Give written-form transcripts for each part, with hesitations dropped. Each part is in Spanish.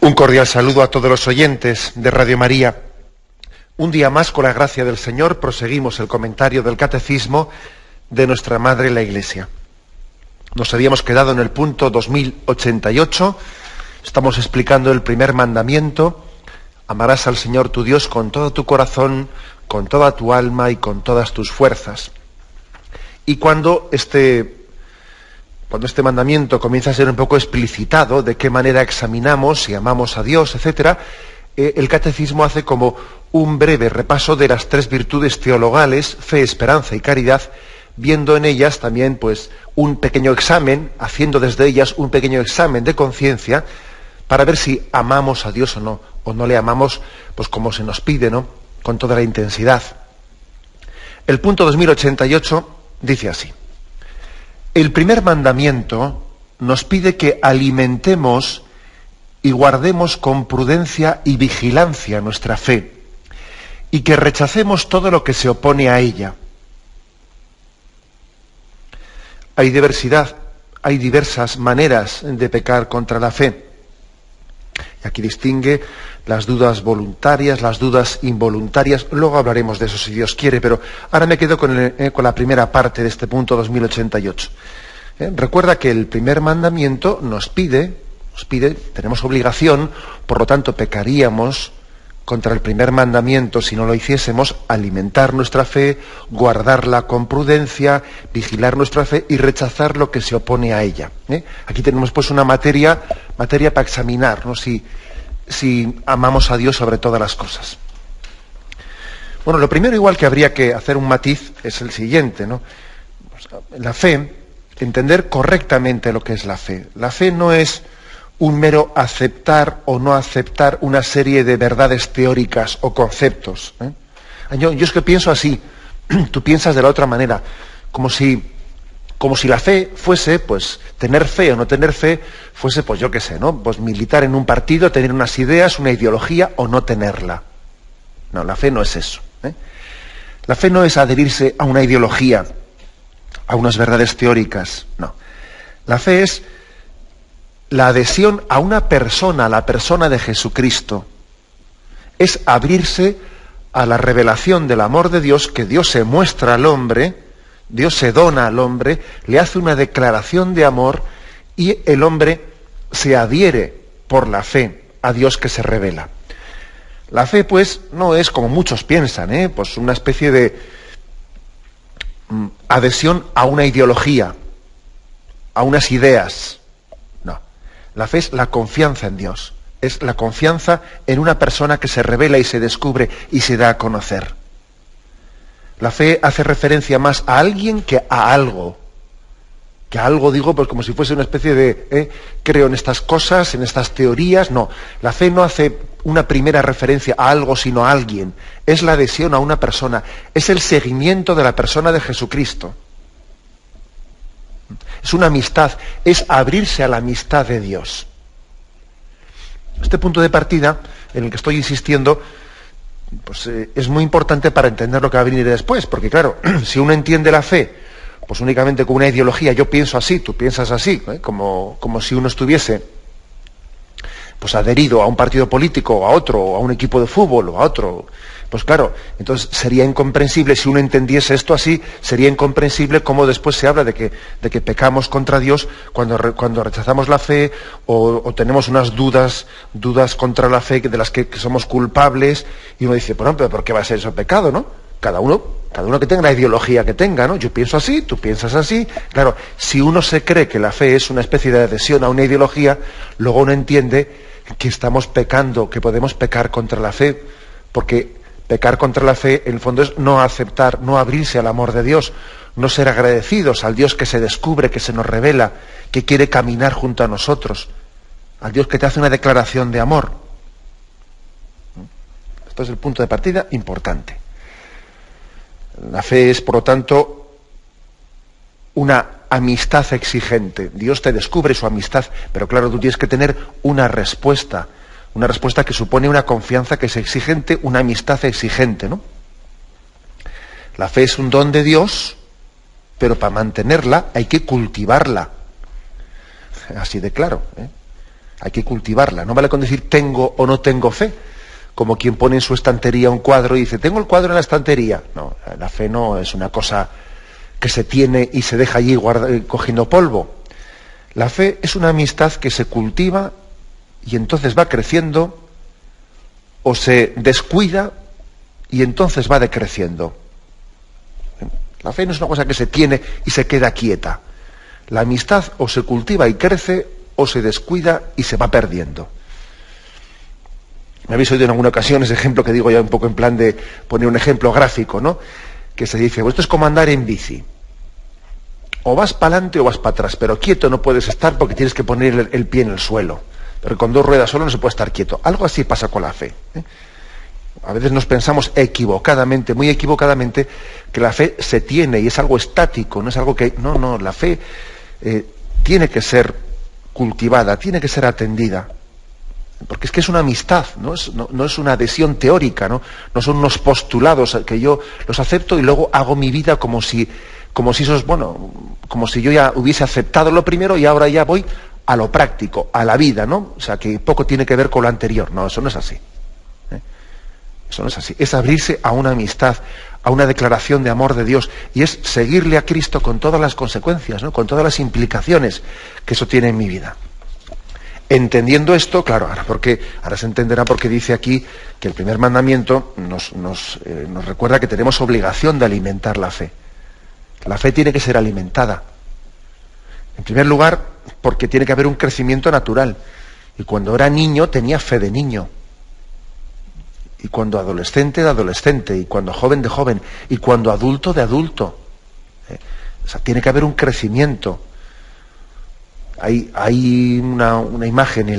Un cordial saludo a todos los oyentes de Radio María. Un día más, con la gracia del Señor, proseguimos el comentario del Catecismo de nuestra Madre la Iglesia. Nos habíamos quedado en el punto 2088. Estamos explicando el primer mandamiento: amarás al Señor tu Dios con todo tu corazón, con toda tu alma y con todas tus fuerzas. Y cuando este mandamiento comienza a ser un poco explicitado, de qué manera examinamos si amamos a Dios, etc., el Catecismo hace como un breve repaso de las tres virtudes teologales, fe, esperanza y caridad, viendo en ellas también pues un pequeño examen, haciendo desde ellas un pequeño examen de conciencia, para ver si amamos a Dios o no le amamos pues como se nos pide, ¿no?, con toda la intensidad. El punto 2088 dice así: el primer mandamiento nos pide que alimentemos y guardemos con prudencia y vigilancia nuestra fe, y que rechacemos todo lo que se opone a ella. Hay diversas maneras de pecar contra la fe. Y aquí distingue las dudas voluntarias, las dudas involuntarias. Luego hablaremos de eso si Dios quiere, pero ahora me quedo con la primera parte de este punto 2088. Recuerda que el primer mandamiento nos pide, tenemos obligación, por lo tanto pecaríamos contra el primer mandamiento si no lo hiciésemos, alimentar nuestra fe, guardarla con prudencia, vigilar nuestra fe y rechazar lo que se opone a ella. Aquí tenemos pues una materia para examinar, ¿no?, si amamos a Dios sobre todas las cosas. Bueno, lo primero, igual que habría que hacer un matiz, es el siguiente, ¿no? La fe, entender correctamente lo que es la fe. La fe no es un mero aceptar o no aceptar una serie de verdades teóricas o conceptos. Yo es que pienso así, tú piensas de la otra manera, como si la fe fuese, pues, tener fe o no tener fe, fuese, pues yo qué sé, ¿no?, pues militar en un partido, tener unas ideas, una ideología o no tenerla. No, la fe no es eso. La fe no es adherirse a una ideología, a unas verdades teóricas, no. La fe es la adhesión a una persona, a la persona de Jesucristo. Es abrirse a la revelación del amor de Dios, que Dios se muestra al hombre, Dios se dona al hombre, le hace una declaración de amor y el hombre se adhiere por la fe a Dios que se revela. La fe, pues, no es como muchos piensan, pues una especie de adhesión a una ideología, a unas ideas. No. La fe es la confianza en Dios, es la confianza en una persona que se revela y se descubre y se da a conocer. La fe hace referencia más a alguien que a algo. Que a algo digo pues como si fuese una especie de creo en estas cosas, en estas teorías. No, la fe no hace una primera referencia a algo, sino a alguien. Es la adhesión a una persona, es el seguimiento de la persona de Jesucristo. Es una amistad, es abrirse a la amistad de Dios. Este punto de partida, en el que estoy insistiendo, pues es muy importante para entender lo que va a venir después, porque claro, si uno entiende la fe pues únicamente con una ideología, yo pienso así, tú piensas así, como si uno estuviese pues adherido a un partido político, o a otro, o a un equipo de fútbol, o a otro, pues claro, entonces sería incomprensible, si uno entendiese esto así, sería incomprensible cómo después se habla de que pecamos contra Dios cuando rechazamos la fe, o tenemos unas dudas contra la fe de las que somos culpables, y uno dice, bueno, pero ¿por qué va a ser eso pecado, no? Cada uno que tenga la ideología que tenga, ¿no? Yo pienso así, tú piensas así. Claro, si uno se cree que la fe es una especie de adhesión a una ideología, luego uno entiende que estamos pecando, que podemos pecar contra la fe, porque pecar contra la fe, en el fondo, es no aceptar, no abrirse al amor de Dios, no ser agradecidos al Dios que se descubre, que se nos revela, que quiere caminar junto a nosotros, al Dios que te hace una declaración de amor. Esto es el punto de partida importante. La fe es, por lo tanto, una amistad exigente. Dios te descubre su amistad, pero claro, tú tienes que tener una respuesta que supone una confianza que es exigente, una amistad exigente, ¿no? La fe es un don de Dios, pero para mantenerla hay que cultivarla. Así de claro, hay que cultivarla. No vale con decir tengo o no tengo fe, como quien pone en su estantería un cuadro y dice, tengo el cuadro en la estantería. No, la fe no es una cosa que se tiene y se deja allí cogiendo polvo. La fe es una amistad que se cultiva y entonces va creciendo, o se descuida y entonces va decreciendo. La fe no es una cosa que se tiene y se queda quieta. La amistad o se cultiva y crece, o se descuida y se va perdiendo. Me habéis oído en alguna ocasión ese ejemplo que digo ya un poco en plan de poner un ejemplo gráfico, ¿no? Que se dice, pues esto es como andar en bici. O vas para adelante o vas para atrás, pero quieto no puedes estar porque tienes que poner el pie en el suelo. Pero con dos ruedas solo no se puede estar quieto. Algo así pasa con la fe, ¿eh? A veces nos pensamos equivocadamente, muy equivocadamente, que la fe se tiene y es algo estático, no es algo que... No, la fe tiene que ser cultivada, tiene que ser atendida. Porque es que es una amistad, no es una adhesión teórica, ¿no? No son unos postulados que yo los acepto y luego hago mi vida como si eso es, como si yo ya hubiese aceptado lo primero y ahora ya voy a lo práctico, a la vida, ¿no? O sea, que poco tiene que ver con lo anterior. No, eso no es así. Eso no es así. Es abrirse a una amistad, a una declaración de amor de Dios, y es seguirle a Cristo con todas las consecuencias, ¿no? Con todas las implicaciones que eso tiene en mi vida. Entendiendo esto, claro, ahora se entenderá por qué dice aquí que el primer mandamiento nos recuerda que tenemos obligación de alimentar la fe. La fe tiene que ser alimentada. En primer lugar, porque tiene que haber un crecimiento natural. Y cuando era niño tenía fe de niño. Y cuando adolescente de adolescente. Y cuando joven de joven. Y cuando adulto de adulto. O sea, tiene que haber un crecimiento. Hay una imagen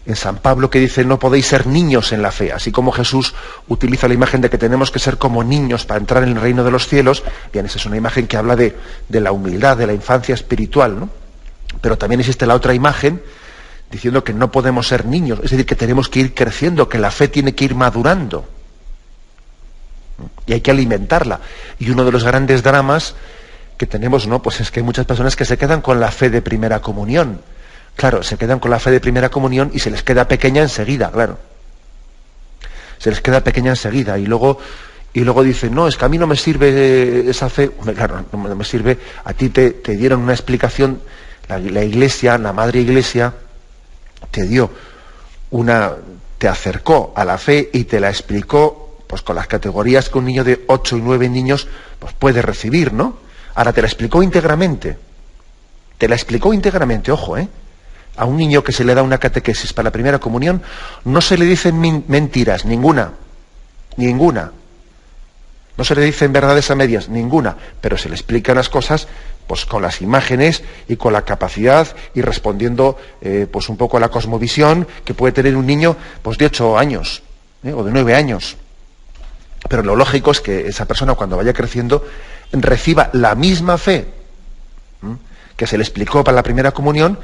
en San Pablo que dice, no podéis ser niños en la fe. Así como Jesús utiliza la imagen de que tenemos que ser como niños para entrar en el reino de los cielos, bien, esa es una imagen que habla de la humildad, de la infancia espiritual, ¿no? Pero también existe la otra imagen diciendo que no podemos ser niños, es decir, que tenemos que ir creciendo, que la fe tiene que ir madurando. Y hay que alimentarla. Y uno de los grandes dramas que tenemos, ¿no? Pues es que hay muchas personas que se quedan con la fe de primera comunión. Claro, se quedan con la fe de primera comunión y se les queda pequeña enseguida, claro. Se les queda pequeña enseguida y luego dicen, no, es que a mí no me sirve esa fe. Claro, no me sirve. A ti te dieron una explicación, la Iglesia, la Madre Iglesia, te acercó a la fe y te la explicó, pues con las categorías que un niño de 8 y 9 niños pues puede recibir, ¿no? Ahora te la explicó íntegramente. Te la explicó íntegramente, ojo, ¿eh? A un niño que se le da una catequesis para la primera comunión, no se le dicen mentiras, ninguna. No se le dicen verdades a medias, ninguna. Pero se le explican las cosas, pues con las imágenes y con la capacidad y respondiendo, pues un poco a la cosmovisión que puede tener un niño, pues de 8 años, o de 9 años. Pero lo lógico es que esa persona, cuando vaya creciendo, reciba la misma fe que se le explicó para la primera comunión,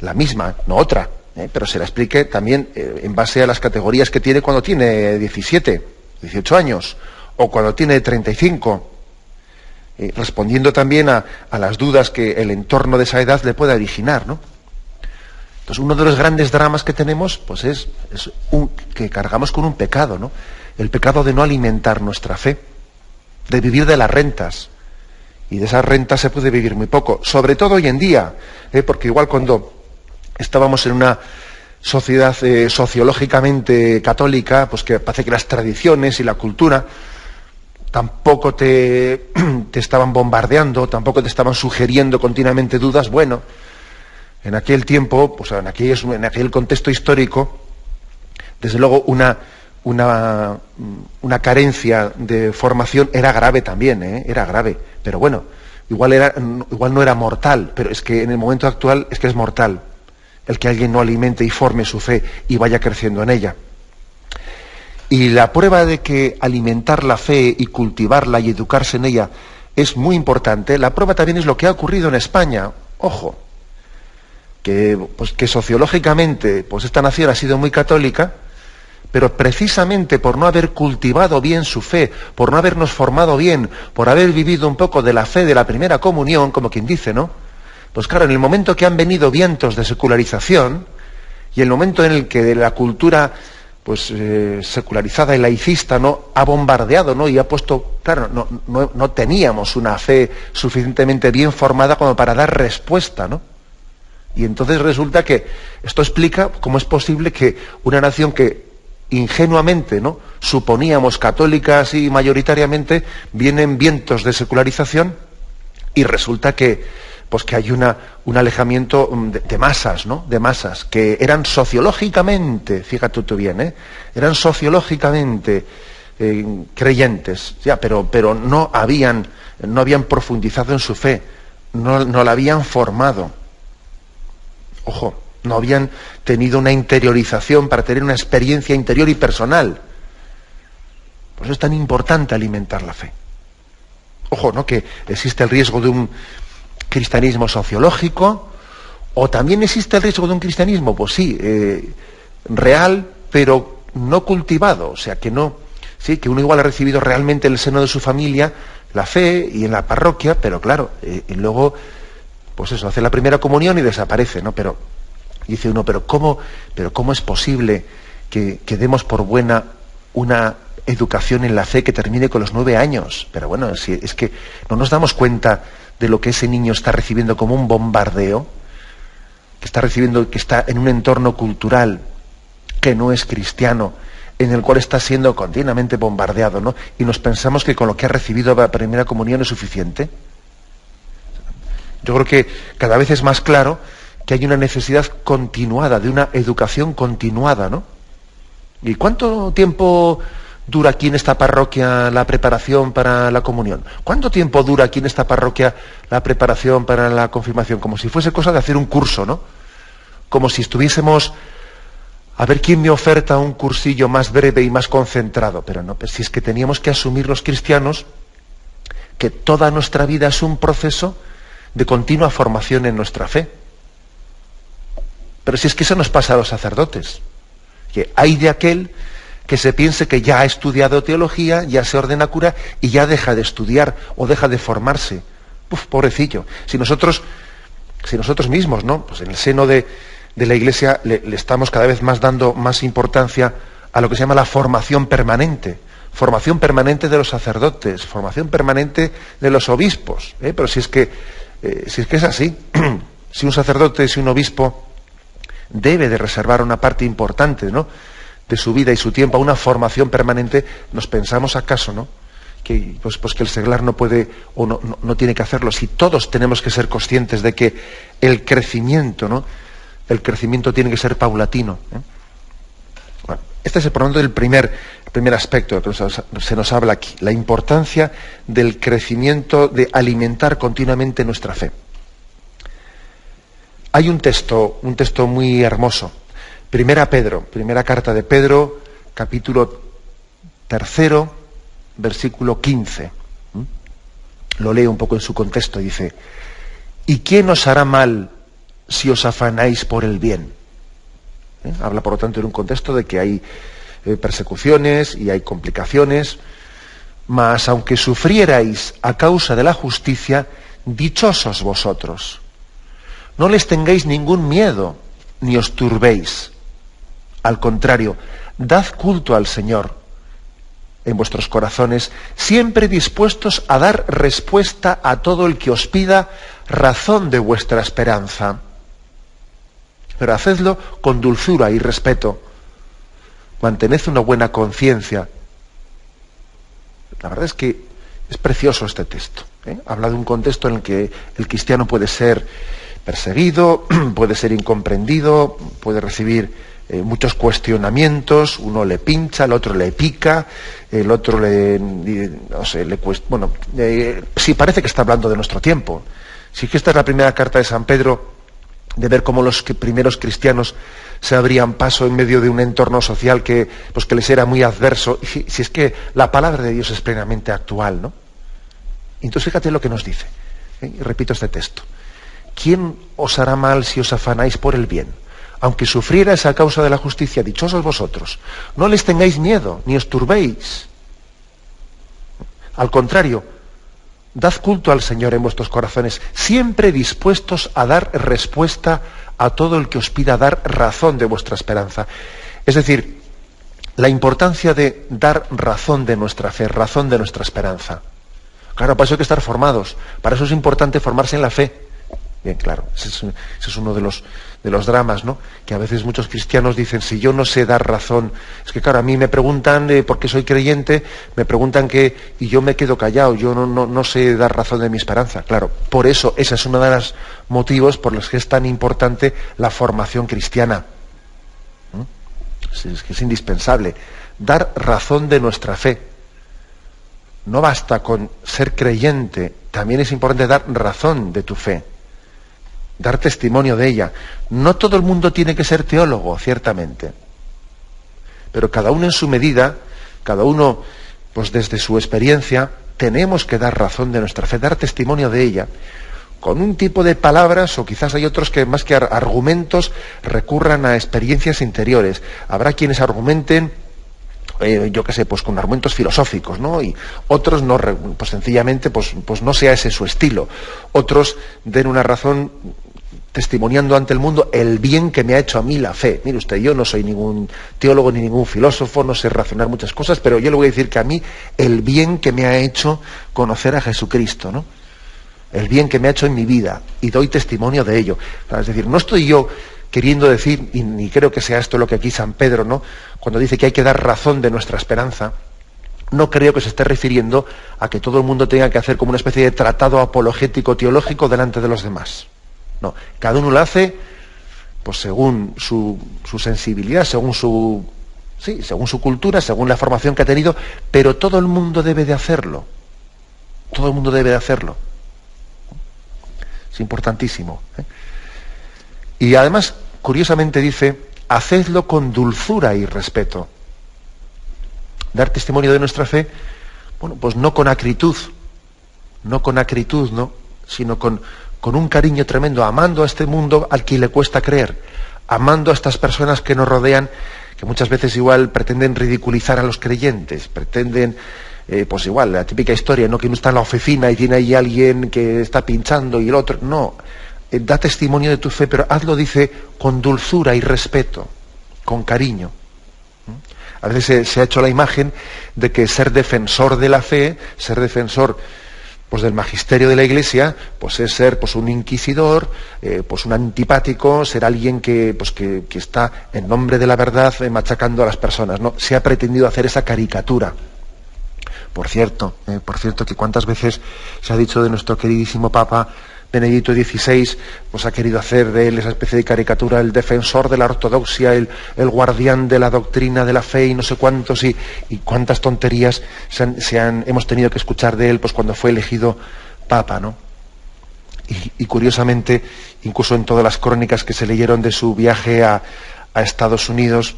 la misma, no otra, pero se la explique también en base a las categorías que tiene cuando tiene 17, 18 años, o cuando tiene 35, respondiendo también a las dudas que el entorno de esa edad le pueda originar, ¿no? Entonces, uno de los grandes dramas que tenemos, pues es que cargamos con un pecado, ¿no? El pecado de no alimentar nuestra fe, de vivir de las rentas. Y de esas rentas se puede vivir muy poco, sobre todo hoy en día, porque igual cuando estábamos en una sociedad sociológicamente católica, pues que parece que las tradiciones y la cultura tampoco te estaban bombardeando, tampoco te estaban sugiriendo continuamente dudas. Bueno, en aquel tiempo, pues en aquel contexto histórico, desde luego una carencia de formación era grave también, era grave, pero bueno, igual no era mortal, pero es que en el momento actual es que es mortal el que alguien no alimente y forme su fe y vaya creciendo en ella. Y la prueba de que alimentar la fe y cultivarla y educarse en ella es muy importante, la prueba también es lo que ha ocurrido en España. Ojo, que sociológicamente pues esta nación ha sido muy católica, pero precisamente por no haber cultivado bien su fe, por no habernos formado bien, por haber vivido un poco de la fe de la primera comunión, como quien dice, ¿no? Pues claro, en el momento que han venido vientos de secularización, Y el momento en el que la cultura secularizada y laicista, ¿no?, ha bombardeado, ¿no?, y ha puesto, claro, no teníamos una fe suficientemente bien formada como para dar respuesta, ¿no? Y entonces resulta que esto explica cómo es posible que una nación que ingenuamente, ¿no?, suponíamos católica así mayoritariamente, vienen vientos de secularización y resulta que hay un alejamiento de masas, ¿no?, de masas que eran sociológicamente, fíjate tú bien, eran sociológicamente creyentes, ya, pero no habían profundizado en su fe, no la habían formado. Ojo, no habían tenido una interiorización para tener una experiencia interior y personal. Por eso es tan importante alimentar la fe. Ojo, ¿no?, que existe el riesgo de un cristianismo sociológico, o también existe el riesgo de un cristianismo, pues sí, real, pero no cultivado, o sea, que uno igual ha recibido realmente en el seno de su familia la fe y en la parroquia, pero claro, y luego, pues eso, hace la primera comunión y desaparece, ¿no? Pero dice uno, pero ¿cómo es posible que demos por buena una educación en la fe que termine con los 9 años? Pero bueno, es que no nos damos cuenta de lo que ese niño está recibiendo como un bombardeo, que está en un entorno cultural que no es cristiano, en el cual está siendo continuamente bombardeado, ¿no? Y nos pensamos que con lo que ha recibido la primera comunión es suficiente. Yo creo que cada vez es más claro que hay una necesidad continuada, de una educación continuada, ¿no? ¿Y cuánto tiempo dura aquí en esta parroquia la preparación para la comunión? ¿Cuánto tiempo dura aquí en esta parroquia la preparación para la confirmación? Como si fuese cosa de hacer un curso, ¿no? Como si estuviésemos a ver quién me oferta un cursillo más breve y más concentrado. Pero no, pues si es que teníamos que asumir los cristianos que toda nuestra vida es un proceso de continua formación en nuestra fe. Pero si es que eso nos pasa a los sacerdotes, que hay de aquel que se piense que ya ha estudiado teología, ya se ordena cura y ya deja de estudiar o deja de formarse. Uf, pobrecillo. Si nosotros mismos, ¿no?, pues en el seno de la Iglesia le estamos cada vez más dando más importancia a lo que se llama la formación permanente de los sacerdotes, formación permanente de los obispos, pero si es que es así, si un sacerdote, si un obispo debe de reservar una parte importante, ¿no?, de su vida y su tiempo a una formación permanente, ¿nos pensamos acaso, no?, que que el seglar no puede o no tiene que hacerlo? Si todos tenemos que ser conscientes de que el crecimiento, ¿no?, el crecimiento tiene que ser paulatino. Bueno, este es por lo tanto el primer aspecto que se nos habla aquí, la importancia del crecimiento, de alimentar continuamente nuestra fe. Hay un texto muy hermoso, primera carta de Pedro, capítulo 3, versículo 15. Lo leo un poco en su contexto, dice: ¿y quién os hará mal si os afanáis por el bien? Habla, por lo tanto, en un contexto de que hay persecuciones y hay complicaciones, mas aunque sufrierais a causa de la justicia, dichosos vosotros. No les tengáis ningún miedo, ni os turbéis. Al contrario, dad culto al Señor en vuestros corazones, siempre dispuestos a dar respuesta a todo el que os pida razón de vuestra esperanza. Pero hacedlo con dulzura y respeto. Mantened una buena conciencia. La verdad es que es precioso este texto. Habla de un contexto en el que el cristiano puede ser perseguido, puede ser incomprendido, puede recibir muchos cuestionamientos, uno le pincha, el otro le pica, el otro sí, parece que está hablando de nuestro tiempo. Sí, que esta es la primera carta de San Pedro, de ver cómo los primeros cristianos se abrían paso en medio de un entorno social que les era muy adverso. Y si es que la palabra de Dios es plenamente actual, ¿no? Entonces fíjate lo que nos dice. Y repito este texto: ¿quién os hará mal si os afanáis por el bien? Aunque sufrierais a causa de la justicia, dichosos vosotros. No les tengáis miedo, ni os turbéis. Al contrario, dad culto al Señor en vuestros corazones, siempre dispuestos a dar respuesta a todo el que os pida dar razón de vuestra esperanza. Es decir, la importancia de dar razón de nuestra fe, razón de nuestra esperanza. Claro, para eso hay que estar formados, para eso es importante formarse en la fe. Bien, claro, ese es uno de los dramas, ¿no? Que a veces muchos cristianos dicen, si yo no sé dar razón, es que claro, a mí me preguntan por qué soy creyente, me preguntan y yo me quedo callado, yo no sé dar razón de mi esperanza. Claro, por eso ese es uno de los motivos por los que es tan importante la formación cristiana. Es que es indispensable dar razón de nuestra fe. No basta con ser creyente, también es importante dar razón de tu fe, dar testimonio de ella. No todo el mundo tiene que ser teólogo, ciertamente, pero cada uno en su medida, cada uno pues desde su experiencia, tenemos que dar razón de nuestra fe, dar testimonio de ella, con un tipo de palabras, o quizás hay otros que más que argumentos recurran a experiencias interiores. Habrá quienes argumenten, yo qué sé, pues con argumentos filosóficos, ¿no? Y otros no, pues sencillamente, pues no sea ese su estilo. Otros den una razón testimoniando ante el mundo el bien que me ha hecho a mí la fe. Mire usted, yo no soy ningún teólogo ni ningún filósofo, no sé razonar muchas cosas, pero yo le voy a decir que a mí el bien que me ha hecho conocer a Jesucristo, ¿no? El bien que me ha hecho en mi vida, y doy testimonio de ello. Es decir, no estoy yo queriendo decir, y ni creo que sea esto lo que aquí San Pedro, ¿no?, cuando dice que hay que dar razón de nuestra esperanza, no creo que se esté refiriendo a que todo el mundo tenga que hacer como una especie de tratado apologético teológico delante de los demás. No, cada uno lo hace pues según su sensibilidad, según su cultura, según la formación que ha tenido, pero todo el mundo debe de hacerlo. Todo el mundo debe de hacerlo. Es importantísimo. Y además, curiosamente dice, hacedlo con dulzura y respeto. Dar testimonio de nuestra fe, bueno, pues no con acritud, ¿no? Sino con un cariño tremendo, amando a este mundo al que le cuesta creer, amando a estas personas que nos rodean, que muchas veces igual pretenden ridiculizar a los creyentes, pretenden, pues igual, la típica historia, ¿no?, que uno está en la oficina y tiene ahí alguien que está pinchando y el otro, no, da testimonio de tu fe, pero hazlo, dice, con dulzura y respeto, con cariño. A veces se ha hecho la imagen de que ser defensor de la fe, ser defensor pues del magisterio de la Iglesia, pues es ser pues un inquisidor, pues un antipático, ser alguien que está en nombre de la verdad machacando a las personas. No, se ha pretendido hacer esa caricatura. Por cierto, que cuántas veces se ha dicho de nuestro queridísimo Papa Benedicto XVI, pues ha querido hacer de él esa especie de caricatura, el defensor de la ortodoxia, el guardián de la doctrina de la fe y no sé cuántos, y cuántas tonterías hemos tenido que escuchar de él pues cuando fue elegido Papa, ¿no? Y curiosamente, incluso en todas las crónicas que se leyeron de su viaje a Estados Unidos,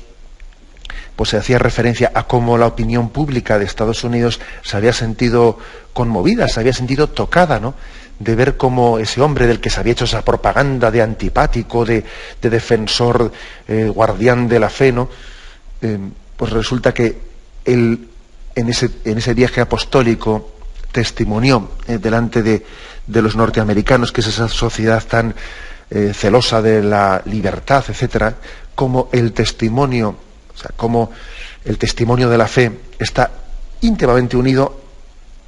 pues se hacía referencia a cómo la opinión pública de Estados Unidos se había sentido conmovida, se había sentido tocada, ¿no?, de ver cómo ese hombre del que se había hecho esa propaganda de antipático, de defensor, guardián de la fe, ¿no?, pues resulta que él en ese viaje apostólico testimonió delante de los norteamericanos, que es esa sociedad tan celosa de la libertad, etcétera, como el testimonio, como el testimonio de la fe está íntimamente unido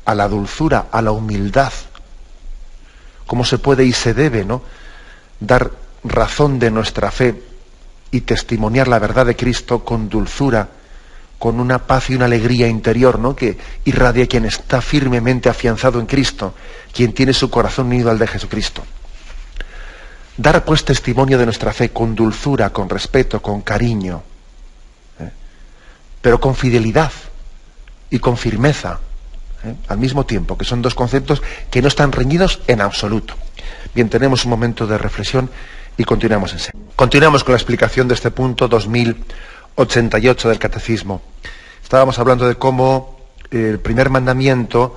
a la dulzura, a la humildad. Cómo se puede y se debe, ¿no?, dar razón de nuestra fe y testimoniar la verdad de Cristo con dulzura, con una paz y una alegría interior, ¿no?, que irradia quien está firmemente afianzado en Cristo, quien tiene su corazón unido al de Jesucristo. Dar pues testimonio de nuestra fe con dulzura, con respeto, con cariño, pero con fidelidad y con firmeza, al mismo tiempo, que son dos conceptos que no están reñidos en absoluto. Bien, tenemos un momento de reflexión y continuamos en serio. Continuamos con la explicación de este punto 2088 del Catecismo. Estábamos hablando de cómo el primer mandamiento,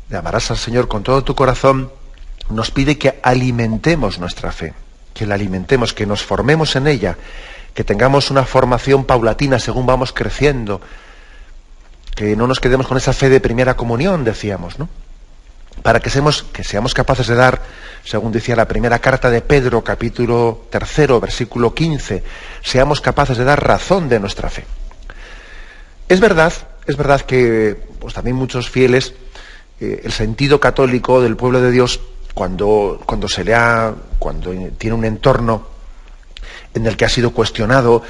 de amarás al Señor con todo tu corazón, nos pide que alimentemos nuestra fe, que la alimentemos, que nos formemos en ella, que tengamos una formación paulatina según vamos creciendo, que no nos quedemos con esa fe de primera comunión, decíamos, ¿no? para que seamos capaces de dar, según decía la primera carta de Pedro, capítulo 3, versículo 15, seamos capaces de dar razón de nuestra fe. Es verdad que pues, también muchos fieles, el sentido católico del pueblo de Dios, cuando tiene un entorno en el que ha sido cuestionado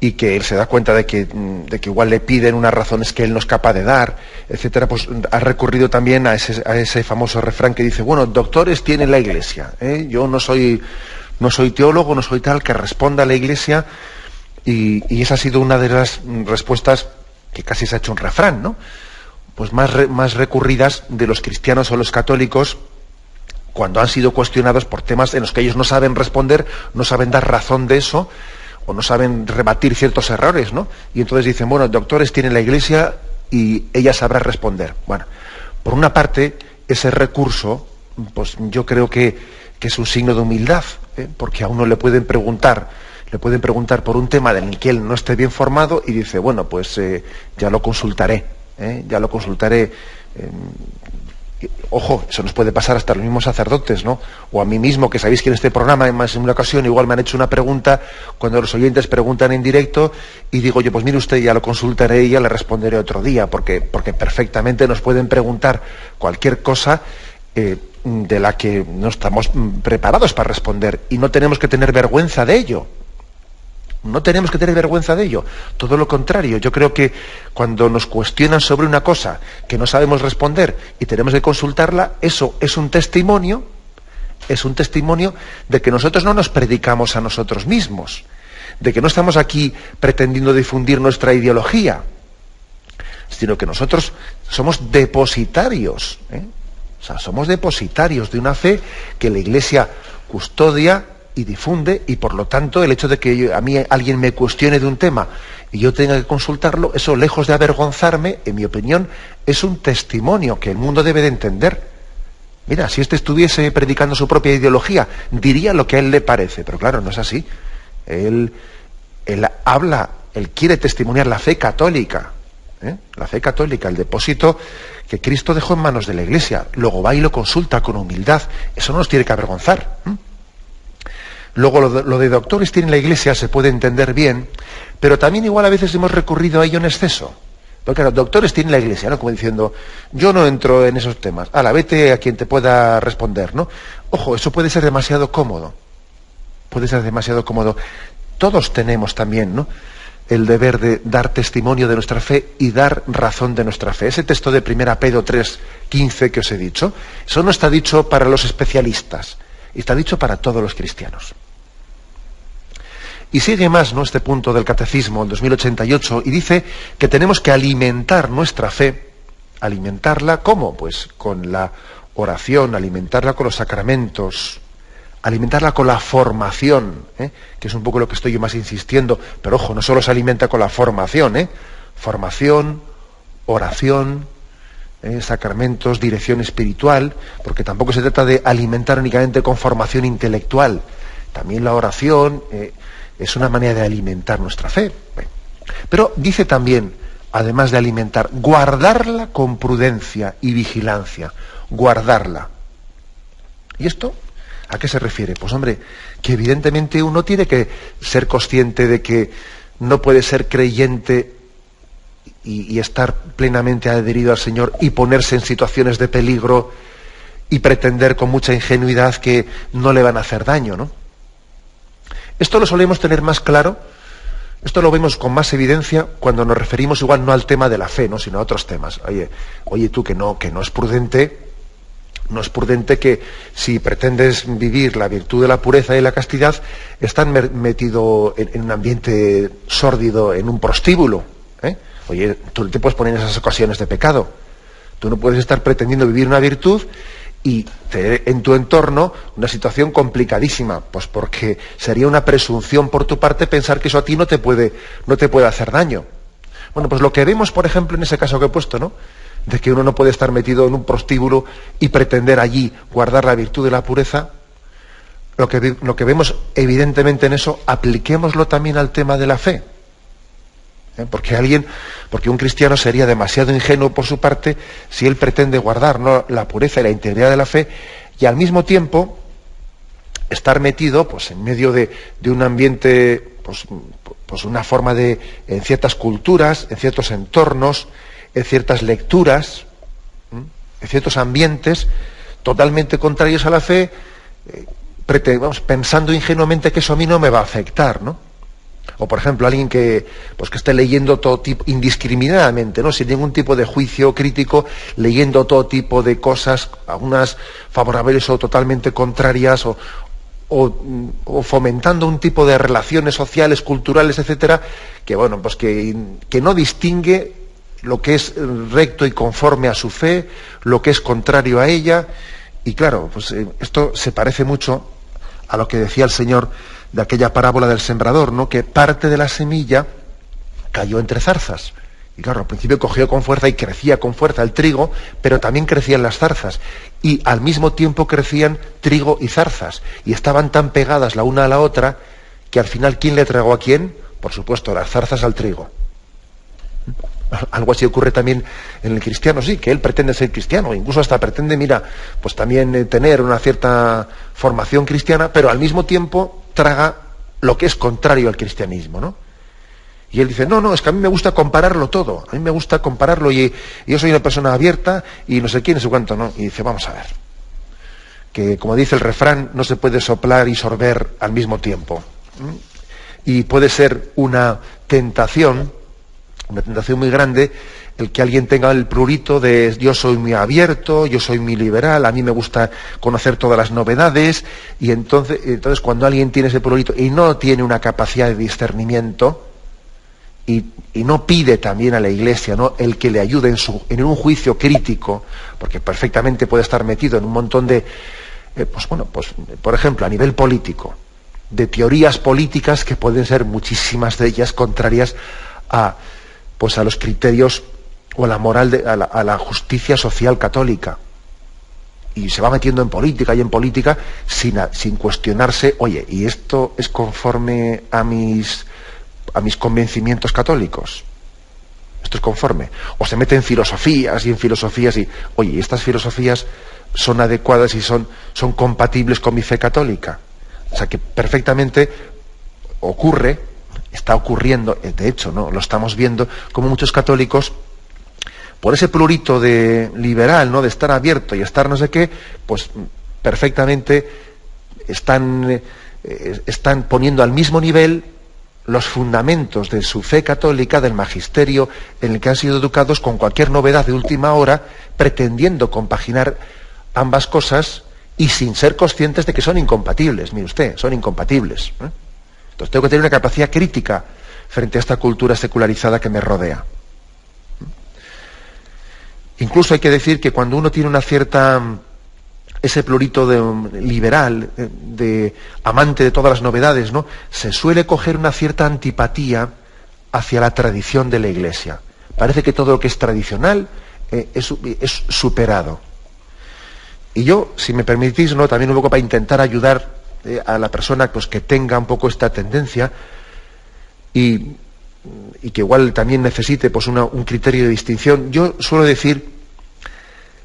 y que él se da cuenta de que igual le piden unas razones que él no es capaz de dar, etcétera, pues ha recurrido también a ese famoso refrán que dice, bueno, doctores tiene la Iglesia, yo no soy teólogo, no soy tal, que responda a la Iglesia, y esa ha sido una de las respuestas que casi se ha hecho un refrán, ¿no? Pues más recurridas de los cristianos o los católicos cuando han sido cuestionados por temas en los que ellos no saben responder, no saben dar razón de eso, o no saben rebatir ciertos errores, ¿no? Y entonces dicen, bueno, doctores tiene la Iglesia y ella sabrá responder. Bueno, por una parte, ese recurso, pues yo creo que es un signo de humildad, porque a uno le pueden preguntar por un tema en el que él no esté bien formado y dice, bueno, pues ya lo consultaré. Ojo, eso nos puede pasar hasta a los mismos sacerdotes, ¿no? O a mí mismo, que sabéis que en este programa, en una ocasión, igual me han hecho una pregunta, cuando los oyentes preguntan en directo, y digo yo, pues mire usted, ya lo consultaré y ya le responderé otro día, porque perfectamente nos pueden preguntar cualquier cosa de la que no estamos preparados para responder, y no tenemos que tener vergüenza de ello. No tenemos que tener vergüenza de ello. Todo lo contrario. Yo creo que cuando nos cuestionan sobre una cosa que no sabemos responder y tenemos que consultarla, eso es un testimonio de que nosotros no nos predicamos a nosotros mismos, de que no estamos aquí pretendiendo difundir nuestra ideología, sino que nosotros somos depositarios, O sea, somos depositarios de una fe que la Iglesia custodia y difunde, y por lo tanto el hecho de que a mí alguien me cuestione de un tema y yo tenga que consultarlo, eso, lejos de avergonzarme, en mi opinión, es un testimonio que el mundo debe de entender. Mira, si este estuviese predicando su propia ideología, diría lo que a él le parece, pero claro, no es así. Él quiere testimoniar la fe católica, la fe católica, el depósito que Cristo dejó en manos de la Iglesia. Luego va y lo consulta con humildad. Eso no nos tiene que avergonzar. Luego lo de doctores tiene la Iglesia se puede entender bien, pero también igual a veces hemos recurrido a ello en exceso. Porque claro, doctores tiene la Iglesia, ¿no? Como diciendo, yo no entro en esos temas. Vete a quien te pueda responder, ¿no? Ojo, eso puede ser demasiado cómodo. Puede ser demasiado cómodo. Todos tenemos también, ¿no?, el deber de dar testimonio de nuestra fe y dar razón de nuestra fe. Ese texto de 1 Pedro 3:15 que os he dicho, eso no está dicho para los especialistas, está dicho para todos los cristianos. Y sigue más, ¿no?, este punto del Catecismo, el 2088, y dice que tenemos que alimentar nuestra fe. ¿Alimentarla cómo? Pues con la oración, alimentarla con los sacramentos, alimentarla con la formación, que es un poco lo que estoy yo más insistiendo, pero ojo, no solo se alimenta con la formación, formación, oración, sacramentos, dirección espiritual, porque tampoco se trata de alimentar únicamente con formación intelectual. También la oración es una manera de alimentar nuestra fe. Pero dice también, además de alimentar, guardarla con prudencia y vigilancia. Guardarla. ¿Y esto a qué se refiere? Pues hombre, que evidentemente uno tiene que ser consciente de que no puede ser creyente y estar plenamente adherido al Señor y ponerse en situaciones de peligro y pretender con mucha ingenuidad que no le van a hacer daño, ¿no? Esto lo solemos tener más claro, esto lo vemos con más evidencia cuando nos referimos igual no al tema de la fe, ¿no?, sino a otros temas. Oye tú, que no es prudente que si pretendes vivir la virtud de la pureza y la castidad, estás metido en un ambiente sórdido, en un prostíbulo. Oye, tú te puedes poner en esas ocasiones de pecado. Tú no puedes estar pretendiendo vivir una virtud y tener en tu entorno una situación complicadísima, pues porque sería una presunción por tu parte pensar que eso a ti no te puede hacer daño. Bueno, pues lo que vemos, por ejemplo, en ese caso que he puesto, ¿no?, de que uno no puede estar metido en un prostíbulo y pretender allí guardar la virtud de la pureza, lo que vemos evidentemente en eso, apliquémoslo también al tema de la fe. Porque un cristiano sería demasiado ingenuo por su parte si él pretende guardar, ¿no?, la pureza y la integridad de la fe y al mismo tiempo estar metido pues en medio de un ambiente, pues una forma de, en ciertas culturas, en ciertos entornos, en ciertas lecturas, en ciertos ambientes totalmente contrarios a la fe, pensando ingenuamente que eso a mí no me va a afectar, ¿no? O por ejemplo, alguien que esté leyendo todo tipo, indiscriminadamente, ¿no?, sin ningún tipo de juicio crítico, leyendo todo tipo de cosas, algunas favorables o totalmente contrarias, o fomentando un tipo de relaciones sociales, culturales, etcétera, que bueno, pues que no distingue lo que es recto y conforme a su fe, lo que es contrario a ella. Y claro, pues esto se parece mucho a lo que decía el Señor de aquella parábola del sembrador, ¿no?, que parte de la semilla cayó entre zarzas. Y claro, al principio cogió con fuerza y crecía con fuerza el trigo, pero también crecían las zarzas. Y al mismo tiempo crecían trigo y zarzas. Y estaban tan pegadas la una a la otra que al final, ¿quién le tragó a quién? Por supuesto, las zarzas al trigo. Algo así ocurre también en el cristiano, sí, que él pretende ser cristiano, incluso hasta pretende, pues también tener una cierta formación cristiana, pero al mismo tiempo traga lo que es contrario al cristianismo, ¿no? Y él dice, no, es que a mí me gusta compararlo todo, a mí me gusta compararlo y yo soy una persona abierta y no sé quién, no sé cuánto, ¿no? Y dice, vamos a ver, que como dice el refrán, no se puede soplar y sorber al mismo tiempo. Y puede ser una tentación muy grande el que alguien tenga el prurito de yo soy muy abierto, yo soy muy liberal, a mí me gusta conocer todas las novedades, y entonces cuando alguien tiene ese prurito y no tiene una capacidad de discernimiento y no pide también a la Iglesia, ¿no?, el que le ayude en un juicio crítico, porque perfectamente puede estar metido en un montón de, por ejemplo, a nivel político, de teorías políticas que pueden ser muchísimas de ellas contrarias a los criterios o a la moral, a la justicia social católica. Y se va metiendo en política sin cuestionarse, oye, ¿y esto es conforme a mis convencimientos católicos? ¿Esto es conforme? O se mete en filosofías y, oye, ¿y estas filosofías son adecuadas y son compatibles con mi fe católica? O sea, que perfectamente está ocurriendo, de hecho, ¿no?, lo estamos viendo, como muchos católicos, por ese prurito de liberal, ¿no?, de estar abierto y estar no sé qué, pues perfectamente están poniendo al mismo nivel los fundamentos de su fe católica, del magisterio en el que han sido educados, con cualquier novedad de última hora, pretendiendo compaginar ambas cosas y sin ser conscientes de que son incompatibles. Mire usted, son incompatibles, ¿eh? Entonces tengo que tener una capacidad crítica frente a esta cultura secularizada que me rodea. Incluso hay que decir que cuando uno tiene ese plurito de liberal, de amante de todas las novedades, ¿no?, se suele coger una cierta antipatía hacia la tradición de la Iglesia. Parece que todo lo que es tradicional es superado. Y yo, si me permitís, ¿no?, también un poco para intentar ayudar a la persona pues que tenga un poco esta tendencia y que igual también necesite pues un criterio de distinción. Yo suelo decir,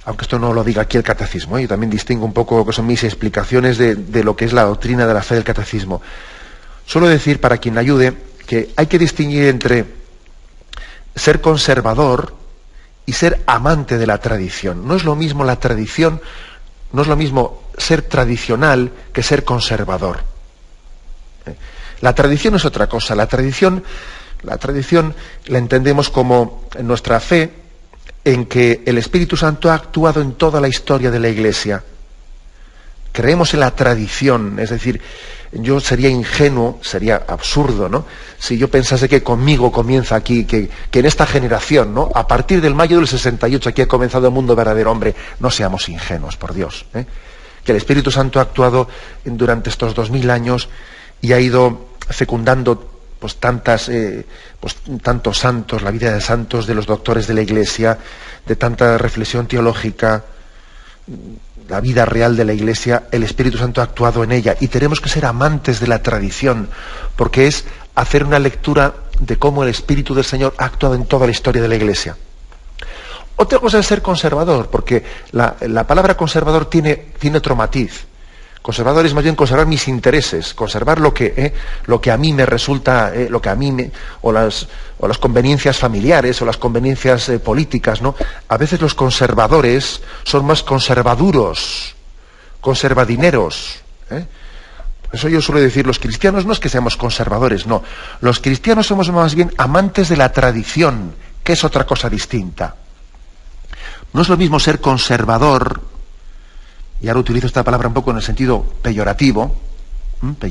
aunque esto no lo diga aquí el catecismo, yo también distingo un poco lo que son mis explicaciones de lo que es la doctrina de la fe del catecismo. Suelo decir, para quien ayude, que hay que distinguir entre ser conservador y ser amante de la tradición. No es lo mismo la tradición, no es lo mismo ser tradicional que ser conservador. La tradición es otra cosa. La tradición la entendemos como nuestra fe en que el Espíritu Santo ha actuado en toda la historia de la Iglesia. Creemos en la tradición, es decir, yo sería ingenuo, sería absurdo, ¿no?, si yo pensase que conmigo comienza aquí, que en esta generación, ¿no?, a partir del mayo del 68 aquí ha comenzado el mundo verdadero. Hombre, no seamos ingenuos, por Dios, ¿eh? Que el Espíritu Santo ha actuado durante estos 2000 años y ha ido fecundando tantos santos, la vida de santos, de los doctores de la Iglesia, de tanta reflexión teológica, la vida real de la Iglesia. El Espíritu Santo ha actuado en ella y tenemos que ser amantes de la tradición, porque es hacer una lectura de cómo el Espíritu del Señor ha actuado en toda la historia de la Iglesia. Otra cosa es ser conservador, porque la palabra conservador tiene otro matiz. Conservador es más bien conservar mis intereses, conservar lo que a mí me resulta, o las conveniencias familiares o las conveniencias políticas, ¿no? A veces los conservadores son más conservaduros, conservadineros. Por eso yo suelo decir, los cristianos no es que seamos conservadores, no. Los cristianos somos más bien amantes de la tradición, que es otra cosa distinta. No es lo mismo ser conservador, y ahora utilizo esta palabra un poco en el sentido peyorativo, que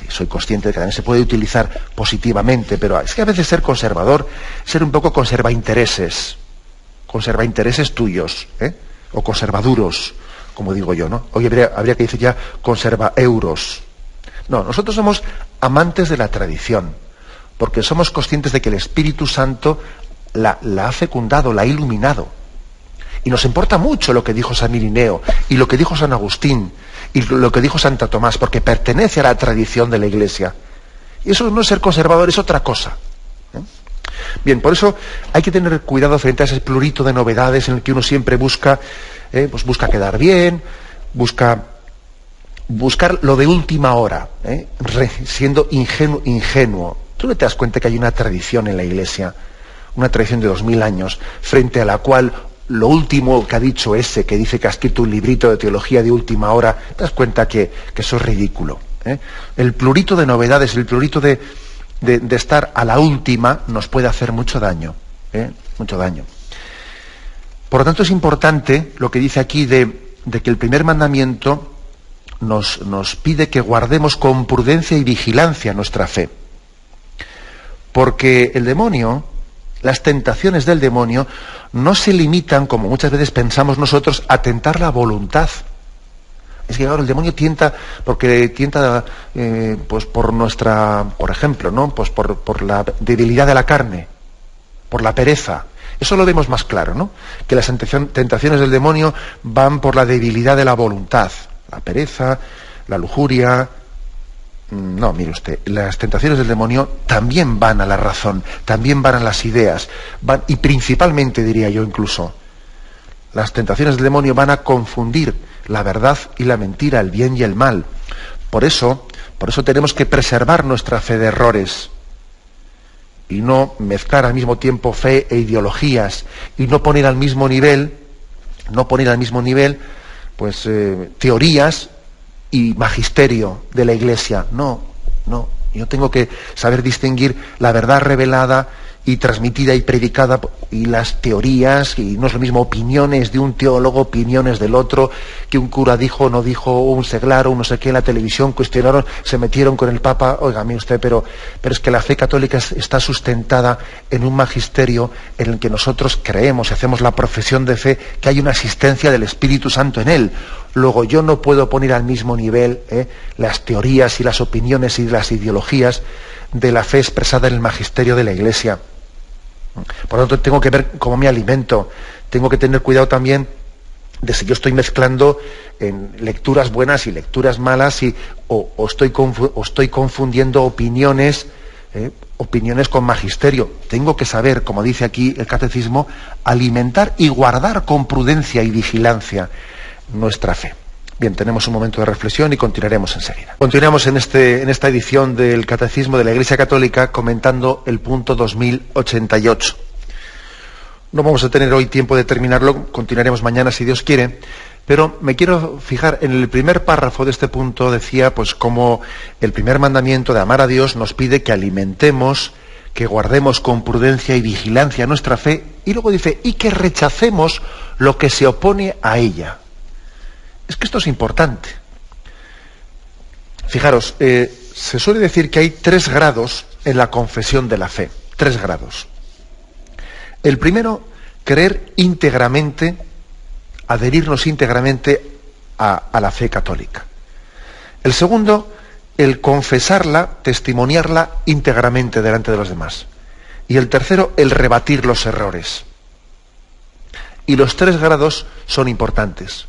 soy consciente de que también se puede utilizar positivamente, pero es que a veces ser conservador, ser un poco conserva intereses tuyos, o conservaduros, como digo yo, ¿no? Hoy habría que decir ya conserva euros. No, nosotros somos amantes de la tradición, porque somos conscientes de que el Espíritu Santo la ha fecundado, la ha iluminado. Y nos importa mucho lo que dijo San Irineo, y lo que dijo San Agustín, y lo que dijo Santo Tomás, porque pertenece a la tradición de la Iglesia. Y eso no es ser conservador, es otra cosa. Bien, por eso hay que tener cuidado frente a ese plurito de novedades en el que uno siempre busca quedar bien, buscar lo de última hora, siendo ingenuo. Tú no te das cuenta que hay una tradición en la Iglesia, una tradición de 2000 años, frente a la cual lo último que ha dicho ese, que dice que ha escrito un librito de teología de última hora, te das cuenta que eso es ridículo. El plurito de novedades, el plurito de estar a la última, nos puede hacer mucho daño. Mucho daño. Por lo tanto, es importante lo que dice aquí de que el primer mandamiento nos pide que guardemos con prudencia y vigilancia nuestra fe. Porque el demonio, las tentaciones del demonio, no se limitan, como muchas veces pensamos nosotros, a tentar la voluntad. Es que claro, el demonio tienta por nuestra, por ejemplo, ¿no? Pues por la debilidad de la carne, por la pereza. Eso lo vemos más claro, ¿no? Que las tentaciones del demonio van por la debilidad de la voluntad, la pereza, la lujuria. No, mire usted, las tentaciones del demonio también van a la razón, también van a las ideas, y principalmente, diría yo incluso, las tentaciones del demonio van a confundir la verdad y la mentira, el bien y el mal. Por eso tenemos que preservar nuestra fe de errores y no mezclar al mismo tiempo fe e ideologías, y no poner al mismo nivel pues teorías y magisterio de la Iglesia. No, yo tengo que saber distinguir la verdad revelada y transmitida y predicada, y las teorías, y no es lo mismo opiniones de un teólogo, opiniones del otro, que un cura dijo o no dijo, o un seglar, o no sé qué, en la televisión cuestionaron, se metieron con el Papa. Óigame usted, pero es que la fe católica está sustentada en un magisterio en el que nosotros creemos y hacemos la profesión de fe que hay una asistencia del Espíritu Santo en él. Luego yo no puedo poner al mismo nivel las teorías y las opiniones y las ideologías de la fe expresada en el magisterio de la Iglesia. Por lo tanto, tengo que ver cómo me alimento, tengo que tener cuidado también de si yo estoy mezclando en lecturas buenas y lecturas malas, o estoy confundiendo opiniones con magisterio. Tengo que saber, como dice aquí el Catecismo, alimentar y guardar con prudencia y vigilancia nuestra fe. Bien, tenemos un momento de reflexión y continuaremos enseguida. Continuamos en esta edición del Catecismo de la Iglesia Católica comentando el punto 2088. No vamos a tener hoy tiempo de terminarlo, continuaremos mañana si Dios quiere, pero me quiero fijar en el primer párrafo de este punto. Decía, pues, como el primer mandamiento de amar a Dios nos pide que alimentemos, que guardemos con prudencia y vigilancia nuestra fe, y luego dice, y que rechacemos lo que se opone a ella. Es que esto es importante. Fijaros, se suele decir que hay 3 grados en la confesión de la fe. 3 grados. El primero, creer íntegramente, adherirnos íntegramente a la fe católica. El segundo, el confesarla, testimoniarla íntegramente delante de los demás. Y el tercero, el rebatir los errores. Y los 3 grados son importantes.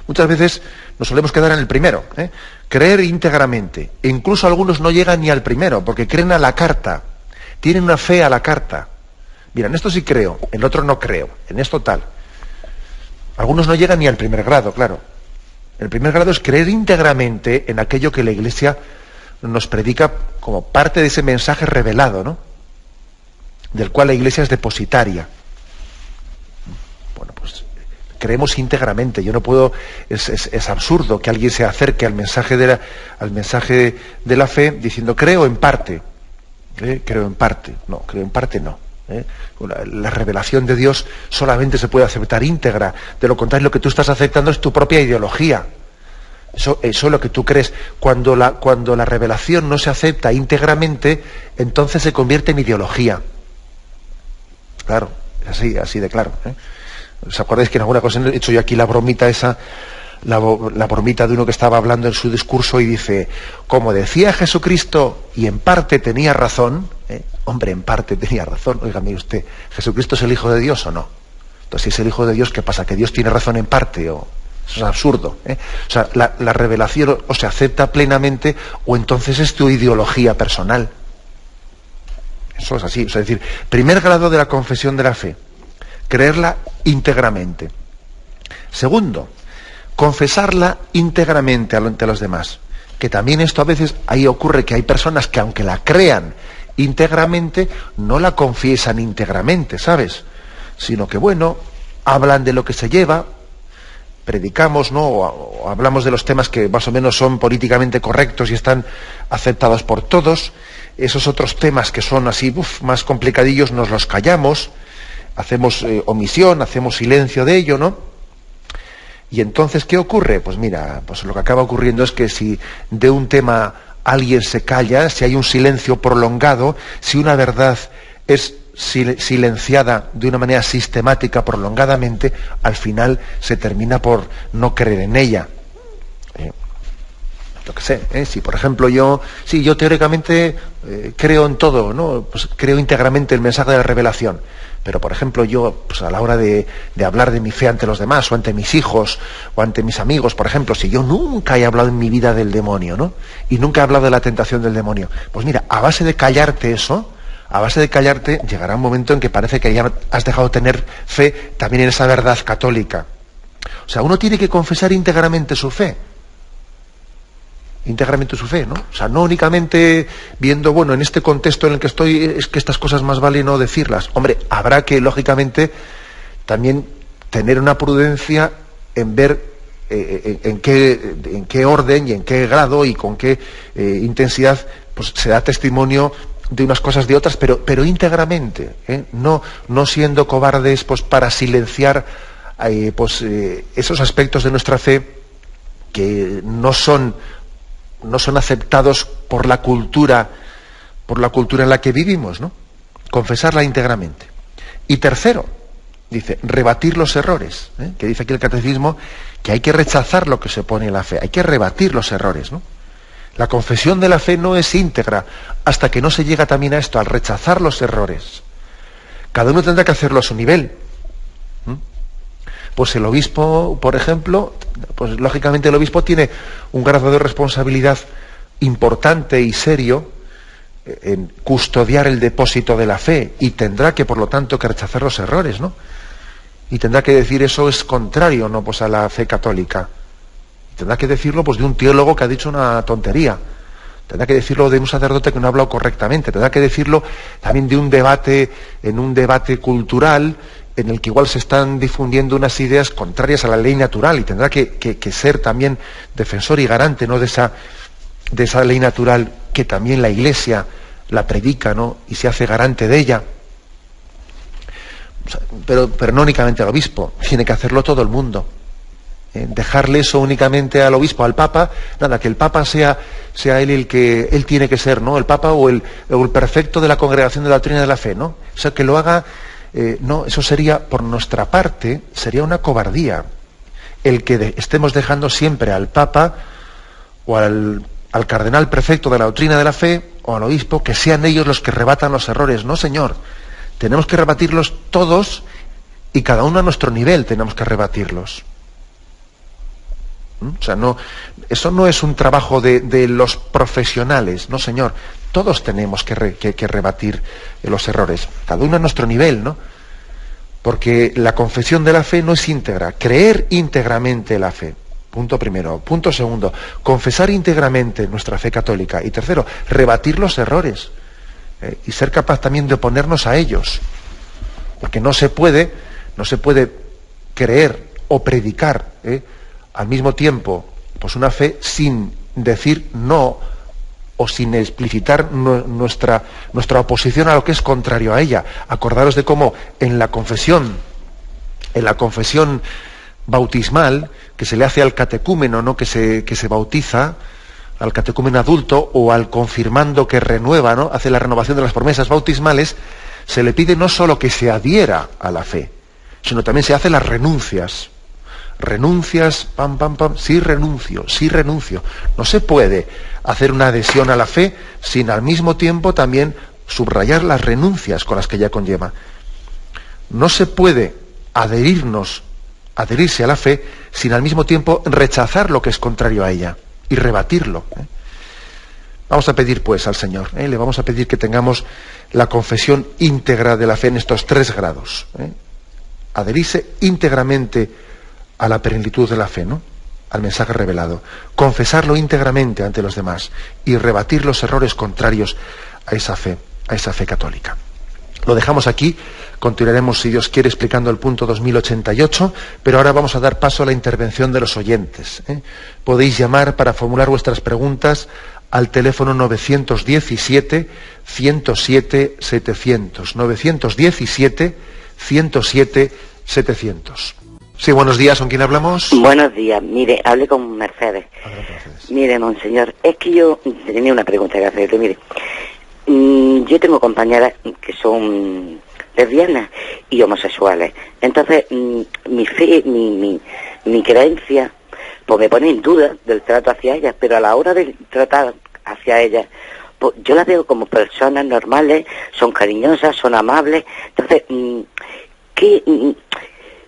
Muchas veces Nos solemos quedar en el primero, ¿eh? Creer íntegramente. E incluso algunos no llegan ni al primero, porque creen a la carta. Tienen una fe a la carta. Mira, en esto sí creo, en otro no creo, en esto tal. Algunos no llegan ni al primer grado, claro. El primer grado es creer íntegramente en aquello que la Iglesia nos predica como parte de ese mensaje revelado, ¿no? Del cual la Iglesia es depositaria. Bueno, pues creemos íntegramente. Yo no puedo, es absurdo que alguien se acerque al mensaje de la fe diciendo creo en parte. Creo en parte. No, creo en parte no. La revelación de Dios solamente se puede aceptar íntegra. De lo contrario, lo que tú estás aceptando es tu propia ideología. Eso es lo que tú crees. Cuando la revelación no se acepta íntegramente, entonces se convierte en ideología. Claro, así de claro. ¿Os acordáis que en alguna cosa he hecho yo aquí la bromita esa? La bromita de uno que estaba hablando en su discurso y dice, como decía Jesucristo, y en parte tenía razón, hombre, en parte tenía razón. Oiga, mire usted, ¿Jesucristo es el Hijo de Dios o no? Entonces, si es el Hijo de Dios, ¿qué pasa? ¿Que Dios tiene razón en parte? Eso es absurdo. O sea, la revelación o se acepta plenamente o entonces es tu ideología personal. Eso es así. O sea, es decir, primer grado de la confesión de la fe, creerla íntegramente. Segundo, confesarla íntegramente ante los demás. Que también esto a veces ahí ocurre que hay personas que aunque la crean íntegramente, no la confiesan íntegramente, ¿sabes? Sino que, bueno, hablan de lo que se lleva, predicamos, ¿no? O hablamos de los temas que más o menos son políticamente correctos y están aceptados por todos. Esos otros temas que son así, más complicadillos, nos los callamos, hacemos omisión, hacemos silencio de ello, ¿no? Y entonces, ¿qué ocurre? Pues mira, pues lo que acaba ocurriendo es que si de un tema alguien se calla, si hay un silencio prolongado, si una verdad es silenciada de una manera sistemática, prolongadamente, al final se termina por no creer en ella. Yo qué sé, si por ejemplo yo teóricamente creo en todo, ¿no? Pues creo íntegramente el mensaje de la revelación. Pero, por ejemplo, yo, pues a la hora de hablar de mi fe ante los demás, o ante mis hijos, o ante mis amigos, por ejemplo, si yo nunca he hablado en mi vida del demonio, ¿no? Y nunca he hablado de la tentación del demonio, pues mira, a base de callarte eso, llegará un momento en que parece que ya has dejado de tener fe también en esa verdad católica. O sea, uno tiene que confesar íntegramente su fe, ¿no? O sea, no únicamente viendo, bueno, en este contexto en el que estoy, es que estas cosas más vale no decirlas. Hombre, habrá que, lógicamente, también tener una prudencia en ver en qué orden y en qué grado y con qué intensidad pues se da testimonio de unas cosas de otras, pero íntegramente, no siendo cobardes pues para silenciar esos aspectos de nuestra fe que no son aceptados por la cultura en la que vivimos, ¿no? Confesarla íntegramente. Y tercero, dice, rebatir los errores, que dice aquí el catecismo que hay que rechazar lo que se pone en la fe, hay que rebatir los errores, ¿no? La confesión de la fe no es íntegra hasta que no se llega también a esto, al rechazar los errores. Cada uno tendrá que hacerlo a su nivel. Pues el obispo, por ejemplo, pues lógicamente el obispo tiene un grado de responsabilidad importante y serio en custodiar el depósito de la fe y tendrá que, por lo tanto, que rechazar los errores, ¿no? Y tendrá que decir eso es contrario, ¿no? Pues a la fe católica. Tendrá que decirlo pues de un teólogo que ha dicho una tontería. Tendrá que decirlo de un sacerdote que no ha hablado correctamente. Tendrá que decirlo también de un debate cultural en el que igual se están difundiendo unas ideas contrarias a la ley natural y tendrá que ser también defensor y garante, ¿no? de esa ley natural que también la Iglesia la predica, ¿no? Y se hace garante de ella. O sea, pero no únicamente al obispo, tiene que hacerlo todo el mundo. Dejarle eso únicamente al obispo, al papa, nada, que el papa sea él el que él tiene que ser, ¿no? El papa o el prefecto de la Congregación de la Doctrina de la Fe, ¿no? O sea, que lo haga. No, eso sería, por nuestra parte, sería una cobardía. El que estemos dejando siempre al Papa o al cardenal prefecto de la doctrina de la fe o al obispo, que sean ellos los que rebatan los errores. No, señor. Tenemos que rebatirlos todos y cada uno a nuestro nivel tenemos que rebatirlos. O sea, no, eso no es un trabajo de los profesionales, no, señor. Todos tenemos que rebatir los errores, cada uno a nuestro nivel, ¿no? Porque la confesión de la fe no es íntegra. Creer íntegramente la fe, punto primero. Punto segundo, confesar íntegramente nuestra fe católica. Y tercero, rebatir los errores y ser capaz también de oponernos a ellos. Porque no se puede creer o predicar al mismo tiempo pues una fe sin decir no o sin explicitar nuestra oposición a lo que es contrario a ella. Acordaros de cómo en la confesión bautismal que se le hace al catecúmeno, ¿no? que se bautiza, al catecúmeno adulto, o al confirmando que renueva, ¿no? hace la renovación de las promesas bautismales, se le pide no solo que se adhiera a la fe, sino también se hacen las renuncias. Renuncias, pam, pam, pam, sí renuncio. No se puede hacer una adhesión a la fe sin al mismo tiempo también subrayar las renuncias con las que ella conlleva. No se puede adherirse a la fe sin al mismo tiempo rechazar lo que es contrario a ella y rebatirlo. Vamos a pedir pues al Señor, le vamos a pedir que tengamos la confesión íntegra de la fe en estos 3 grados. Adherirse íntegramente a la plenitud de la fe, ¿no? Al mensaje revelado, confesarlo íntegramente ante los demás y rebatir los errores contrarios a esa fe católica. Lo dejamos aquí, continuaremos, si Dios quiere, explicando el punto 2088, pero ahora vamos a dar paso a la intervención de los oyentes. Podéis llamar para formular vuestras preguntas al teléfono 917-107-700, 917-107-700. Sí, buenos días, ¿con quién hablamos? Buenos días, mire, hablé con Mercedes. Mercedes. Mire, monseñor, es que yo tenía una pregunta que hacerle, mire. Yo tengo compañeras que son lesbianas y homosexuales. Entonces, mi fe, mi creencia, pues me pone en duda del trato hacia ellas, pero a la hora de tratar hacia ellas, pues yo las veo como personas normales, son cariñosas, son amables. Entonces,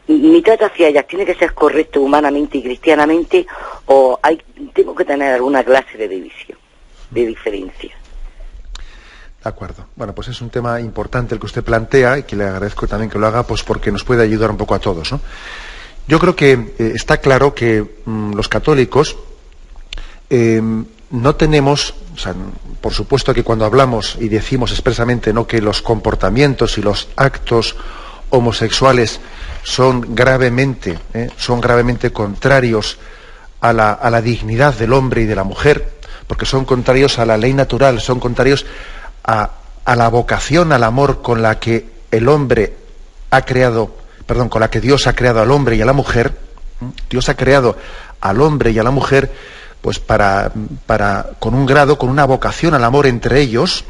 ¿mi trato hacia ellas tiene que ser correcto humanamente y cristianamente o tengo que tener alguna clase de división, de diferencia? De acuerdo. Bueno, pues es un tema importante el que usted plantea y que le agradezco también que lo haga, pues porque nos puede ayudar un poco a todos, ¿no? Yo creo que está claro que los católicos no tenemos, o sea, por supuesto que cuando hablamos y decimos expresamente no que los comportamientos y los actos homosexuales son gravemente contrarios a la dignidad del hombre y de la mujer, porque son contrarios a la ley natural, son contrarios a la vocación, al amor con la que el hombre ha creado, con la que Dios ha creado al hombre y a la mujer. Dios ha creado al hombre y a la mujer pues con un grado, con una vocación al amor entre ellos,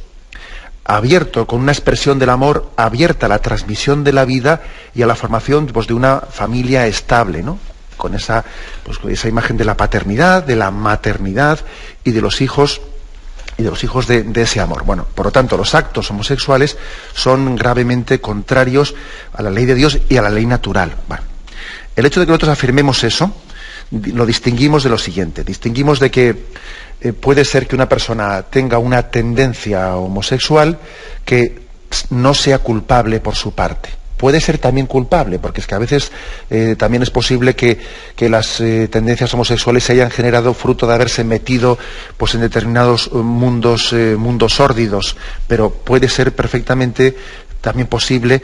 abierto, con una expresión del amor abierta a la transmisión de la vida y a la formación pues de una familia estable, ¿no? Con esa imagen de la paternidad, de la maternidad y de los hijos de ese amor. Bueno, por lo tanto, los actos homosexuales son gravemente contrarios a la ley de Dios y a la ley natural. Bueno, el hecho de que nosotros afirmemos eso, lo distinguimos de lo siguiente. Distinguimos de que puede ser que una persona tenga una tendencia homosexual que no sea culpable por su parte. Puede ser también culpable, porque es que a veces también es posible que las tendencias homosexuales se hayan generado fruto de haberse metido pues, en determinados mundos sórdidos, pero puede ser perfectamente también posible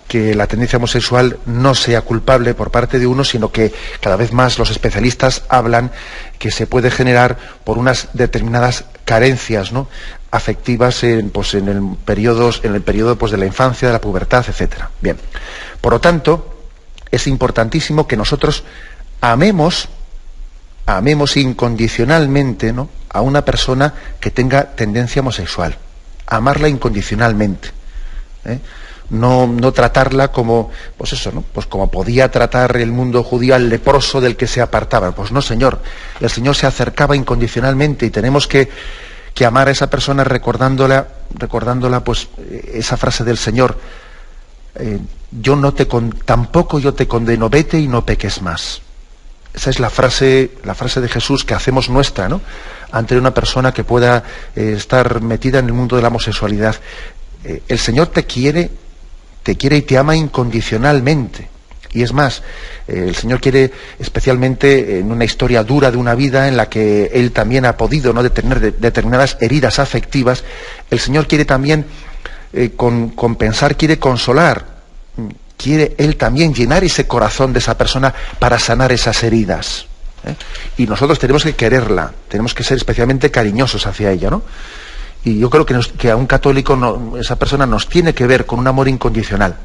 que la tendencia homosexual no sea culpable por parte de uno, sino que cada vez más los especialistas hablan que se puede generar por unas determinadas carencias, ¿no?, afectivas en el periodo pues, de la infancia, de la pubertad, etcétera. Bien, por lo tanto, es importantísimo que nosotros amemos incondicionalmente, ¿no?, a una persona que tenga tendencia homosexual, amarla incondicionalmente, No tratarla como, pues eso, ¿no?, pues como podía tratar el mundo judío al leproso del que se apartaba. Pues no, Señor. El Señor se acercaba incondicionalmente y tenemos que amar a esa persona recordándola, pues esa frase del Señor: tampoco yo te condeno, vete y no peques más. Esa es la frase de Jesús que hacemos nuestra, ¿no? Ante una persona que pueda estar metida en el mundo de la homosexualidad. El Señor te quiere y te ama incondicionalmente. Y es más, el Señor quiere, especialmente en una historia dura de una vida en la que Él también ha podido, ¿no?, tener determinadas heridas afectivas, el Señor quiere también compensar, quiere consolar, quiere Él también llenar ese corazón de esa persona para sanar esas heridas. Y nosotros tenemos que quererla, tenemos que ser especialmente cariñosos hacia ella, ¿no? Y yo creo que a un católico esa persona nos tiene que ver con un amor incondicional.